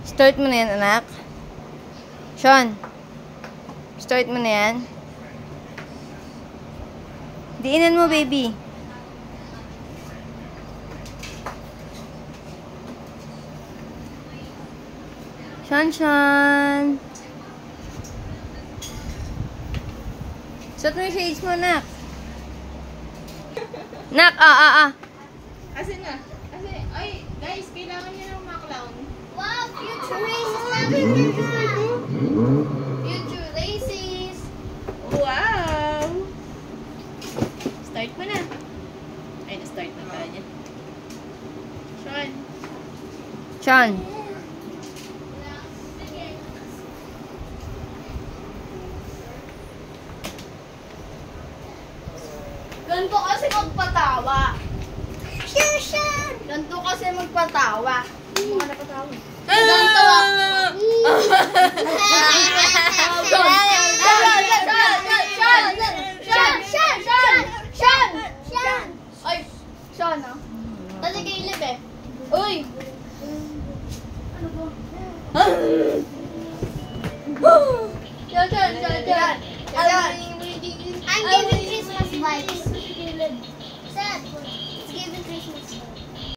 Start mo na yan, anak. Sean. Start mo na yan. Diinan mo, baby. Sean, Sean. Suot mo yung shades mo, nak. Nak, Kasi na. Kasi, ay, guys, kailangan niya ng mga clown. Wow, future races! Future races! Wow! Start mo na. Ay, na-start na pala niya. Sean. Sean. Ganito kasi magpatawa. Ganito kasi magpatawa. Hindi mo ka napatawa. Ganito Sean! Ay, Sean ah. Dali kay Lib eh. Uy! Ano po? Sean! I'm giving Christmas vibes. Sad. It's giving Christmas vibes.